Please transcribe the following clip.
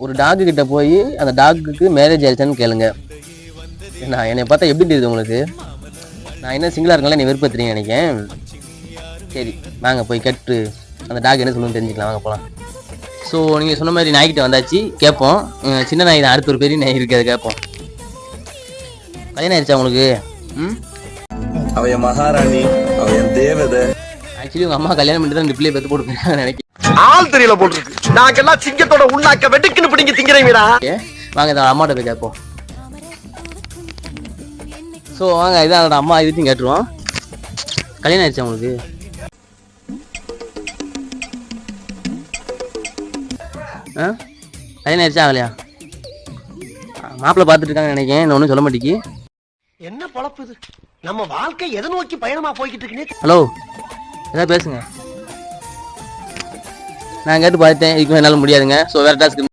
ஒரு டாக்கு கிட்ட போய் அந்த டாக்குக்கு மேரேஜ் ஆயிடுச்சான்னு கேளுங்க. நான் என்னை பார்த்தா எப்படி தெரியுது உங்களுக்கு? நான் என்ன சிங்கிளாக இருக்கல நீ விருப்பத்துறீங்க நினைக்கிறேன். சரி வாங்க போய் கேட்டு அந்த டாக் என்ன சொல்லணும்னு தெரிஞ்சுக்கலாம், வாங்க போகலாம். ஸோ நீங்கள் சொன்ன மாதிரி நாய்கிட்ட வந்தாச்சு, கேட்போம். சின்ன நாய் தான், அடுத்த ஒரு பெரிய நாய் இருக்குது, அதை கேட்போம். கல்யாணம் ஆயிடுச்சா உங்களுக்கு? அவன் மகாராணி, அவன் தேவதை. ஆக்சுவலி உங்கள் அம்மா கல்யாணம் பண்ணி தான் இந்த பிள்ளையை பெற்று போட்டுருக்காங்க நினைக்கிறேன். ஆள் தெரியல போட்டுருக்கு. நாங்கெல்லாம் சிங்கத்தோட உள்நாக்க வெட்டுக்குன்னு பிடிங்க திங்கிறீங்கடா. வாங்க இதை அம்மாட்ட போய் கேட்போம். ஸோ வாங்க இதான் அதோட அம்மா, இதுத்தையும் கேட்டுருவோம். கல்யாணம் ஆயிடுச்சா உங்களுக்கு? கல்யாணம் ஆயிடுச்சா ஆகலையா? மாப்பிள்ளை பார்த்துட்டு இருக்காங்க நினைக்கிறேன், நான் ஒன்றும் சொல்ல மாட்டேங்கி. என்ன பொழப்பு இது? நம்ம வாழ்க்கை எதை நோக்கி பயணமா போய்கிட்டு இருக்குன்னு. ஹலோ, ஏதாவது பேசுங்க. நான் கேட்டு பார்த்துட்டேன், இதுக்கு என்னால் முடியாதுங்க. ஸோ வேறு டாஸ்க்கு